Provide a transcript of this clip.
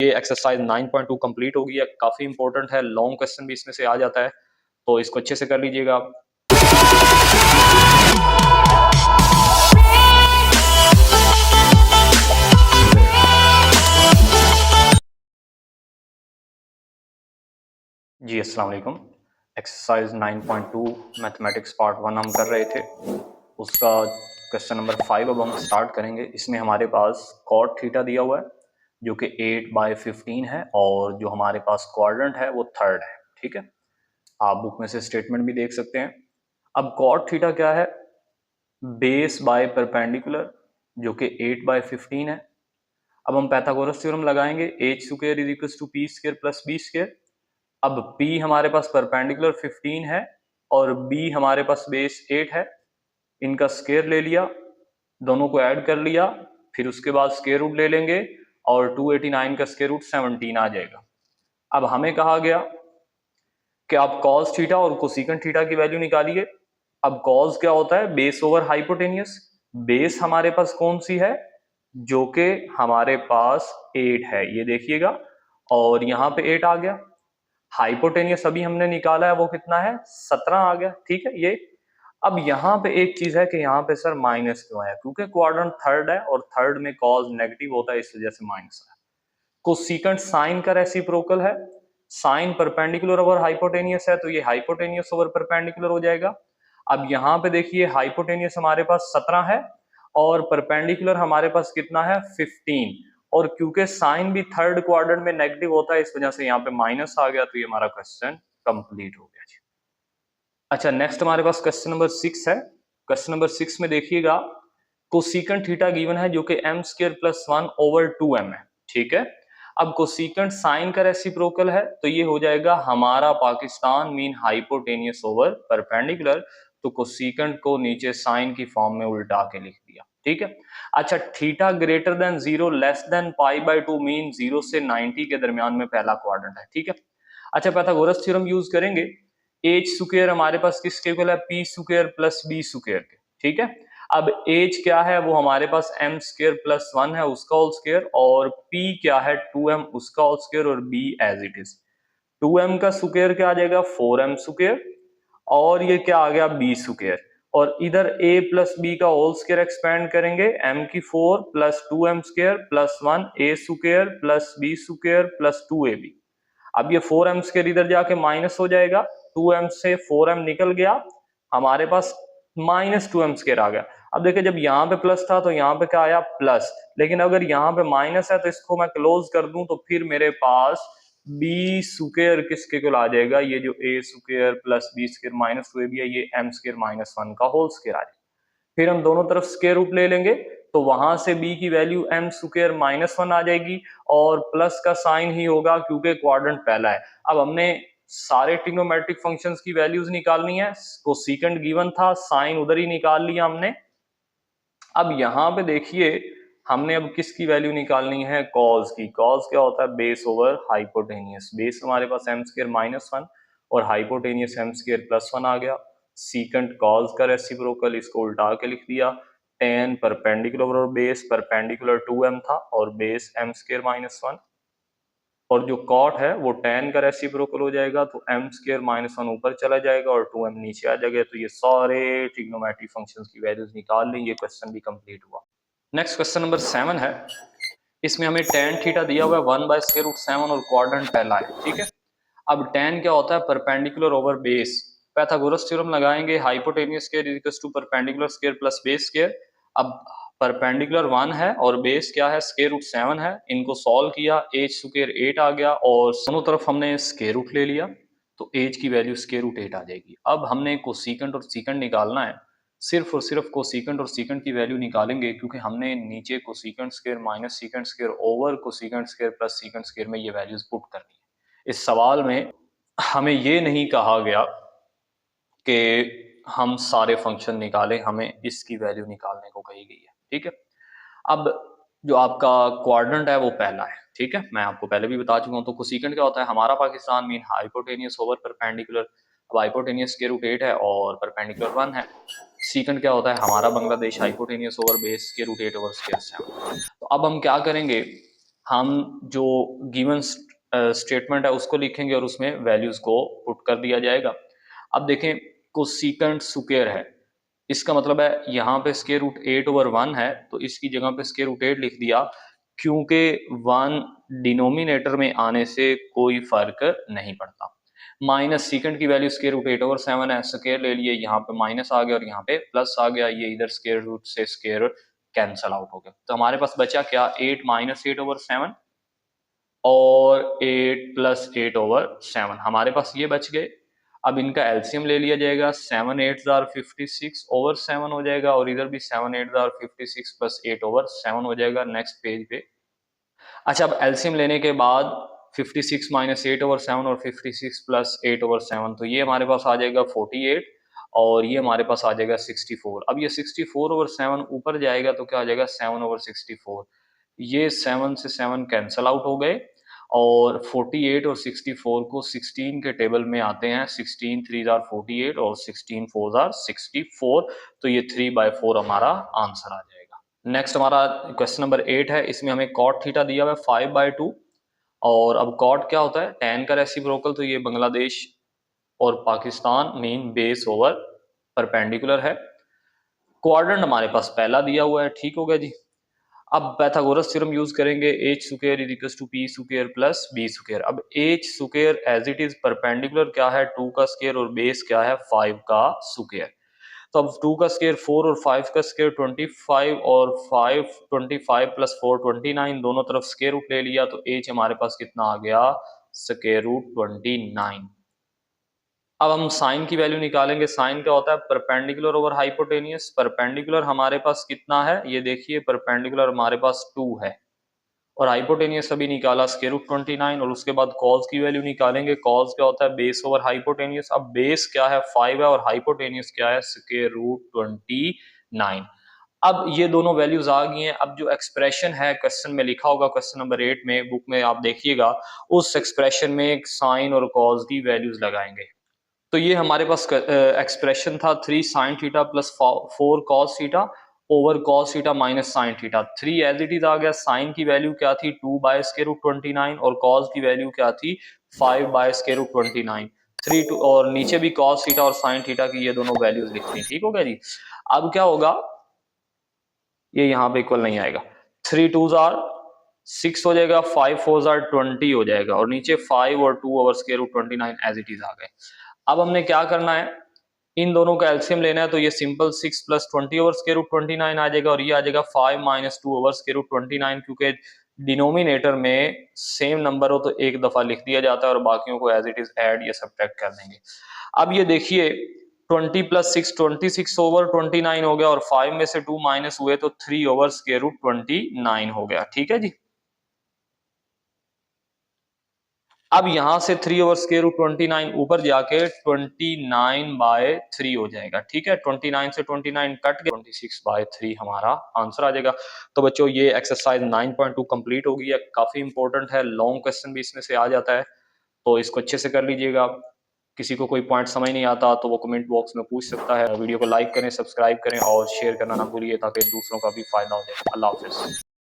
ये exercise 9.2 complete होगी है, काफी इंपॉर्टेंट है, लॉन्ग क्वेश्चन भी इसमें से आ जाता है, तो इसको अच्छे से कर लीजिएगा आप। जी अस्सलाम वालेकुम। एक्सरसाइज 9.2 मैथमेटिक्स पार्ट 1 हम कर रहे थे, उसका क्वेश्चन नंबर 5 अब हम स्टार्ट करेंगे। इसमें हमारे पास कॉट थीटा दिया हुआ है जो कि 8/15 है और जो हमारे पास क्वाड्रेंट है वो थर्ड है। ठीक है, आप बुक में से स्टेटमेंट भी देख सकते हैं। अब कॉट थीटा क्या है? बेस बाय परपेंडिकुलर जो कि 8/15 है। अब हम पैथागोरस थ्योरम लगाएंगे, h square is equal to p square plus b square. अब p हमारे पास परपेंडिकुलर 15 है और b हमारे पास बेस 8 है, इनका स्क्वायर ले लिया, दोनों को ऐड कर लिया, फिर उसके बाद स्क्वायर रूट ले लेंगे और 289 का स्क्वायर रूट 17 आ जाएगा। अब हमें कहा गया कि आप कॉस थीटा और कोसिकेंट थीटा की वैल्यू निकालिए। अब कॉस क्या होता है? Base over hypotenuse. बेस हमारे पास कौन सी है? जो कि हमारे पास 8 है, ये देखिएगा, और यहाँ पे 8 आ गया। हाइपोटेनियस अभी हमने निकाला है वो कितना है? 17 आ गया। ठीक है, ये अब यहाँ पे एक चीज है कि यहाँ पे सर माइनस क्यों आया? क्योंकि क्वाड्रेंट थर्ड है और थर्ड में कॉस नेगेटिव होता है, इस वजह से माइनस आया। कोसिकेंट साइन का रेसिप्रोकल है, साइन परपेंडिकुलर ओवर हाइपोटेनियस है तो ये हाइपोटेनियस ओवर परपेंडिकुलर हो जाएगा। अब यहाँ पे देखिए हाइपोटेनियस हमारे पास 17 है और परपेंडिकुलर हमारे पास कितना है? 15, और क्योंकि साइन भी थर्ड क्वाड्रेंट में नेगेटिव होता है इस वजह से यहाँ पे माइनस आ गया, तो ये हमारा क्वेश्चन कंप्लीट हो गया जी। अच्छा, नेक्स्ट हमारे पास क्वेश्चन नंबर 6 है। क्वेश्चन नंबर 6 में देखिएगा, कोसिकेंट थीटा गिवन है जो कि m square plus 1 over 2m है। ठीक है, अब कोसिकेंट साइन का रेसिप्रोकल है तो ये हो जाएगा हमारा Pakistan mean hypotenuse over perpendicular, तो कोसिकेंट को नीचे साइन की फॉर्म में उल्टा के लिख दिया। ठीक है, अच्छा, theta greater than 0 less than π/2 mean 0 से 90 के दरमियान में पहला क्वाड्रेंट है। ठीक है, अच्छा, पाइथागोरस थ्योरम यूज करेंगे। h स्क्वायर हमारे पास किसके इक्वल है? p square plus b square के। ठीक है, अब h क्या है? वो हमारे पास m स्क्वायर प्लस 1 है उसका होल स्क्वायर, और p क्या है? 2m उसका होल स्क्वायर, और b as it is. 2m का स्क्वायर क्या आ जाएगा? 4m स्क्वायर, और ये क्या आ गया? b स्क्वायर, और इधर a प्लस b का होल स्क्वायर एक्सपेंड करेंगे, m की 4 plus 2m square plus 1 a square plus b square plus 2ab। अब ये 4m स्क्वायर इधर जाके माइनस हो जाएगा, 2m से 4m निकल गया, हमारे पास माइनस 2m स्क्वायर आ गया। अब देखिए जब यहाँ पे प्लस था तो यहाँ पे क्या आया? प्लस, लेकिन अगर यहाँ पे माइनस है तो इसको मैं क्लोज कर दूं तो फिर मेरे पास b स्क्वायर किसके को आ जाएगा? ये जो a square plus b square minus 2ab है, ये m स्क्वायर माइनस 1 का होल स्क्वायर आ जाएगा। फिर हम दोनों तरफ स्क्वायर रूट ले लेंगे तो वहां से b की वैल्यू m स्क्वायर माइनस 1 आ जाएगी, और प्लस का साइन ही होगा क्योंकि क्वाड्रेंट पहला है। अब हमने सारे ट्रिग्नोमेट्रिक फंक्शंस की वैल्यूज निकालनी है, कोसेकेंट गिवन था, साइन उधर ही निकाल लिया हमने। अब यहाँ पे देखिए हमने अब किसकी वैल्यू निकालनी है? कॉस की। कॉस क्या होता है? Base over hypotenuse. बेस हमारे पास m स्क्वायर माइनस 1 और हाइपोटेनियस m स्क्वायर प्लस 1 आ गया। सीकेंट कॉस का रेसिप्रोकल, इसको उल्टा के लिख दिया। tan परपेंडिकुलर और बेस, परपेंडिकुलर 2m था और बेस m स्क्वायर माइनस 1, और जो कॉट है वो tan का रेसिप्रोकल हो जाएगा, तो m स्क्वायर माइनस 1 ऊपर चला जाएगा और 2m नीचे आ जाएगा। तो ये सारे ट्रिग्नोमेट्रिक फंक्शंस की वैल्यूज निकाल लें, ये क्वेश्चन भी कंप्लीट हुआ। नेक्स्ट क्वेश्चन नंबर 7 है। इसमें हमें tan थीटा दिया हुआ है 1/√7 और क्वाड्रेंट पहला है। ठीक है, अब tan क्या होता है? Perpendicular over base. Pythagoras theorem लगाएंगे, hypotenuse square is equal to perpendicular square plus base square. अब परपेंडिकुलर 1 है और बेस क्या है? स्क्वायर रूट 7 है, इनको सॉल्व किया, h स्क्वायर 8 आ गया और दोनों तरफ हमने स्क्वायर रूट ले लिया, तो h की वैल्यू स्क्वायर रूट 8 आ जाएगी। अब हमने कोसेकेंट और सीकेंट निकालना है, सिर्फ और सिर्फ कोसेकेंट और सीकेंट की वैल्यू निकालेंगे क्योंकि हमने नीचे cosecant square minus secant square over cosecant square plus secant square में ये वैल्यूज पुट करनी है। इस सवाल में हमें ये नहीं कहा गया कि हम सारे फंक्शन निकालें, हमें इसकी वैल्यू निकालने को कही गई है। ठीक है, अब जो आपका क्वाड्रेंट है वो पहला है। ठीक है, मैं आपको पहले भी बता चुका हूँ। तो कोसेकेंट क्या होता है? हमारा Pakistan mean hypotenuse over perpendicular. अब हाइपोटेनियस स्क्वायर रूट 8 है और परपेंडिकुलर 1 है। सीकेंट क्या होता है? हमारा Bangladesh hypotenuse over base square root 8 over square 7। तो अब हम क्या करेंगे? हम जो गिवन स्टेटमेंट है उसको लिखेंगे और उसमें वैल्यूज को पुट कर दिया जाएगा। अब देखें कोसेकेंट स्क्वायर है, इसका मतलब है यहाँ पे स्क्वायर रूट 8/1 है तो इसकी जगह पे स्क्वायर रूट 8 लिख दिया, क्योंकि 1 डिनोमिनेटर में आने से कोई फर्क नहीं पड़ता। माइनस सेकंड की वैल्यू स्क्वायर रूट 8/7 है, स्क्वायर ले लिए, यहाँ पे माइनस आ गया और यहाँ पे प्लस आ गया, ये इधर स्क्वायर रूट से स्क्वायर कैंसल आउट हो गया। तो हमारे पास बचा क्या, 8 माइनस 8/7 और 8 प्लस 8/7, हमारे पास ये बच गए। अब इनका एलसीएम ले लिया जाएगा, 7 8 56/7 हो जाएगा और इधर भी 7 8 56 प्लस 8/7 हो जाएगा नेक्स्ट पेज पे। अच्छा, अब एलसीएम लेने के बाद 56 माइनस 8/7 और 56 प्लस 8/7, तो ये हमारे पास आ जाएगा 48 और ये हमारे पास आ जाएगा 64। अब ये 64/7 ऊपर जाएगा तो क्या आ जाएगा 7/64, ये 7 से 7 कैंसल आउट हो गए और 48 और 64 को 16 के टेबल में आते हैं, 16 3 48 और 16 4 64, तो ये 3/4 हमारा आंसर आ जाएगा। नेक्स्ट हमारा क्वेश्चन नंबर 8 है, इसमें हमें कॉट थीटा दिया हुआ है 5/2 और अब कॉट क्या होता है, tan का रेसिप्रोकल, तो ये बांग्लादेश और Pakistan mean base over perpendicular है। क्वाड्रेंट हमारे पास पहला दिया हुआ है, ठीक हो गया जी। अब पाइथागोरस थ्योरम यूज करेंगे, H square is equal to P square plus B square. अब H square as it is perpendicular क्या है 2 का स्क्वायर और बेस क्या है 5 का स्क्वायर। तो अब 2 का स्क्वायर 4 और 5 का स्क्वायर 25 और 5 25 प्लस 4 29, दोनों तरफ स्क्वायर रूट ले लिया तो एच हमारे पास कितना आ गया स्क्वायर रूट 29। अब हम साइन की वैल्यू निकालेंगे, साइन क्या होता है परपेंडिकुलर ओवर हाइपोटेनियस। परपेंडिकुलर हमारे पास कितना है, ये देखिए परपेंडिकुलर हमारे पास 2 है और हाइपोटेनियस अभी निकाला स्क्वायर रूट 29 और उसके बाद कॉस की वैल्यू निकालेंगे। कॉस क्या होता है बेस ओवर हाइपोटेनियस। अब बेस क्या है 5 है और हाइपोटेनियस क्या है स्क्वायर रूट 29। अब ये दोनों वैल्यूज आ गई हैं। अब जो एक्सप्रेशन है क्वेश्चन में लिखा होगा, क्वेश्चन नंबर 8 में बुक में आप देखिएगा, उस एक्सप्रेशन में एक साइन और कॉस की वैल्यूज लगाएंगे। तो ये हमारे पास एक्सप्रेशन था 3 sine theta plus 4 cos theta over cos theta minus sine theta. 3 as it is आ गया, साइन की वैल्यू क्या थी 2 बाय स्क्वायर रूट 29 और कॉस की वैल्यू क्या थी 5 बाय स्क्वायर रूट 29। 3 2 और नीचे भी कॉस थीटा और साइन थीटा की ये दोनों वैल्यूज लिखनी, ठीक हो गया जी। अब क्या होगा, ये यहाँ पे इक्वल नहीं आएगा, 3 2 6 हो जाएगा, 5 4 20 हो जाएगा और नीचे 5 और 2 over square root 29 as it is आ गए। अब हमने क्या करना है, इन दोनों का एलसीएम लेना है, तो ये simple 6 plus 20 over square root 29 आ जाएगा और ये आ जाएगा 5 माइनस 2 ओवर स्क्वायर रूट 29, क्योंकि डिनोमिनेटर में सेम नंबर हो तो एक दफा लिख दिया जाता है और बाकियों को एज इट इज ऐड या सब्ट्रैक्ट कर देंगे। अब ये देखिए 20 प्लस 6 26 ओवर 29 हो गया और 5 में से 2 माइनस हुए तो 3 ओवर स्क्वायर रूट 29 हो गया, ठीक है जी। अब यहां से 3 ओवर स्क्वायर रूट 29 ऊपर जाके 29/3 हो जाएगा, ठीक है। 29 से 29 कट गया, 26/3 हमारा आंसर आ जाएगा। तो बच्चों ये एक्सरसाइज 9.2 कंप्लीट हो गई है, काफी इंपॉर्टेंट है, लॉन्ग क्वेश्चन भी इसमें से आ जाता है, तो इसको अच्छे से कर लीजिएगा। किसी को कोई पॉइंट समझ नहीं आता तो वो कमेंट बॉक्स में पूछ सकता है। वीडियो को लाइक करें, सब्सक्राइब करें और शेयर करना ना भूलिए ताकि दूसरों का भी फायदा हो जाए। अल्लाह हाफिज।